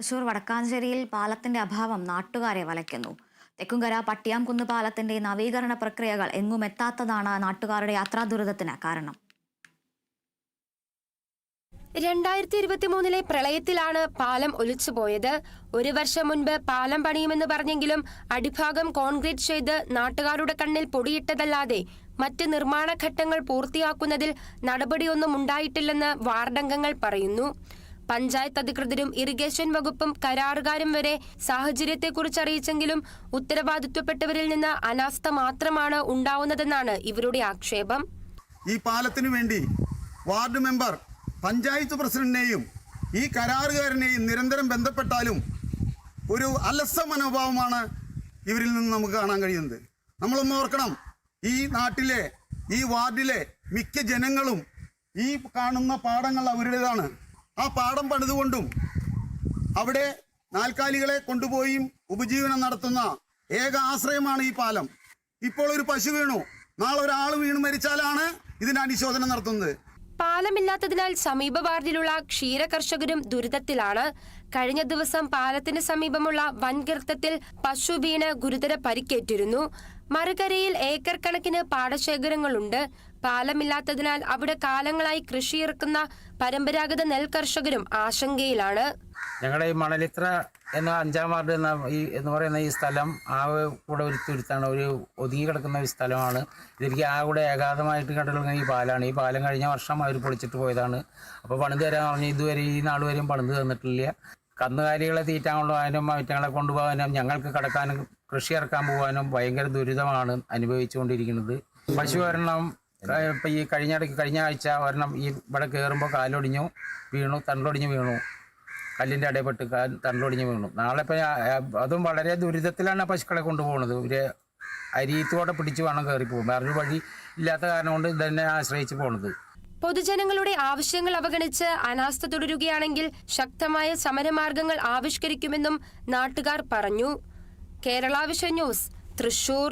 തൃശൂർ വടക്കാഞ്ചേരിയിൽ പാലത്തിന്റെ അഭാവം നാട്ടുകാരെ വലയ്ക്കുന്നു. തെക്കുംകര പട്ടിയാംകുന്ന് പാലത്തിന്റെ നവീകരണ പ്രക്രിയകൾ എങ്ങുമെത്താത്തതാണ് നാട്ടുകാരുടെ യാത്രാ ദുരിതത്തിന് കാരണം. 2023 പ്രളയത്തിലാണ് പാലം ഒലിച്ചുപോയത്. ഒരു വർഷം മുൻപ് പാലം പണിയുമെന്ന് പറഞ്ഞെങ്കിലും അടിഭാഗം കോൺക്രീറ്റ് ചെയ്ത് നാട്ടുകാരുടെ കണ്ണിൽ പൊടിയിട്ടതല്ലാതെ മറ്റ് നിർമ്മാണ ഘട്ടങ്ങൾ പൂർത്തിയാക്കുന്നതിൽ നടപടിയൊന്നും ഉണ്ടായിട്ടില്ലെന്ന് വാർഡംഗങ്ങൾ പറയുന്നു. പഞ്ചായത്ത് അധികൃതരും ഇറിഗേഷൻ വകുപ്പും കരാറുകാരും വരെ സാഹചര്യത്തെക്കുറിച്ച് അറിയിച്ചെങ്കിലും ഉത്തരവാദിത്വപ്പെട്ടവരിൽ നിന്ന് അനാസ്ഥ മാത്രമാണ് ഉണ്ടാവുന്നതെന്നാണ് ഇവരുടെ ആക്ഷേപം. ഈ പാലത്തിനു വേണ്ടി വാർഡ് മെമ്പർ പഞ്ചായത്ത് പ്രസിഡന്റിനെയും ഈ കരാറുകാരനെയും നിരന്തരം ബന്ധപ്പെട്ടാലും ഒരു അലസ മനോഭാവമാണ് ഇവരിൽ നിന്ന് നമുക്ക് കാണാൻ കഴിയുന്നത്. നമ്മളൊന്ന് ഓർക്കണം, ഈ നാട്ടിലെ ഈ വാർഡിലെ മിക്ക ജനങ്ങളും ഈ കാണുന്ന പാടങ്ങൾ അവരുടേതാണ്. ആ പാടം പണിതുകൊണ്ടും അവിടെ നാൽക്കാലികളെ കൊണ്ടുപോയി ഉപജീവനം നടത്തുന്ന ഏക ആശ്രയമാണ് ഈ പാലം. ഇപ്പോൾ ഒരു പശു വീണു, നാളെ ഒരാൾ വീണ് മരിച്ചാലാണ് ഇതിന് അനുശോചനം നടത്തുന്നത്. പാലമില്ലാത്തതിനാൽ സമീപ വാർഡിലുള്ള ക്ഷീര കർഷകരും ദുരിതത്തിലാണ്. കഴിഞ്ഞ ദിവസം പാലത്തിന് സമീപമുള്ള വൻഗർത്തത്തിൽ പശു വീണ് ഗുരുതര പരിക്കേറ്റിരുന്നു. മറുകരയിൽ ഏക്കർ കണക്കിന് പാടശേഖരങ്ങളുണ്ട്. പാലമില്ലാത്തതിനാൽ അവിടെ കാലങ്ങളായി കൃഷിയിറക്കുന്ന പരമ്പരാഗത നെൽ കർഷകരും ആശങ്കയിലാണ്. ഞങ്ങളുടെ ഈ മണലിത്ര എന്ന 5-ാം വാർഡ് എന്ന് പറയുന്ന ഈ സ്ഥലം കൂടെ ഒരു തുരുത്താണ്, ഒരു ഒതുങ്ങി കിടക്കുന്ന ഒരു സ്ഥലമാണ്. ഇതിലേക്ക് കൂടെ ഏകാതമായിട്ട് കണ്ടുകൊടുക്കുന്ന ഈ പാലാണ്. ഈ പാലം കഴിഞ്ഞ വർഷം അവർ പൊളിച്ചിട്ട് പോയതാണ്. അപ്പോൾ പണിത് തരാൻ പറഞ്ഞ് ഇതുവരെ ഈ നാൾ വരെയും പണിത് തന്നിട്ടില്ല. കന്നുകാലികളെ തീറ്റാൻ കൊണ്ടുപോകാനും മറ്റങ്ങളെ കൊണ്ടുപോകാനും ഞങ്ങൾക്ക് കടക്കാനും കൃഷി ഇറക്കാൻ പോകാനും ഭയങ്കര ദുരിതമാണ് അനുഭവിച്ചുകൊണ്ടിരിക്കുന്നത്. പശു ഒരെണ്ണം ഇപ്പം ഈ കഴിഞ്ഞ ആഴ്ച ഒരെണ്ണം ഈ ഇവിടെ കയറുമ്പോൾ കാലൊടിഞ്ഞു വീണു, തണ്ടൊടിഞ്ഞ് വീണു, കല്ലിൻ്റെ ഇടയിൽപ്പെട്ട് തണ്ടൊടിഞ്ഞ് വീണു. നാളെ ഇപ്പം അതും വളരെ ദുരിതത്തിലാണ് പശുക്കളെ കൊണ്ടുപോകുന്നത്. ഒരു അരിയത്തോടെ പിടിച്ച് വേണം കയറിപ്പോകും. വേറൊരു വഴി ഇല്ലാത്ത കാരണം കൊണ്ട് ഇതന്നെ ആശ്രയിച്ച് പോകുന്നത്. പൊതുജനങ്ങളുടെ ആവശ്യങ്ങൾ അവഗണിച്ച് അനാസ്ഥ തുടരുകയാണെങ്കിൽ ശക്തമായ സമരമാർഗങ്ങൾ ആവിഷ്കരിക്കുമെന്നും നാട്ടുകാർ പറഞ്ഞു. Kerala vision news, Thrissur.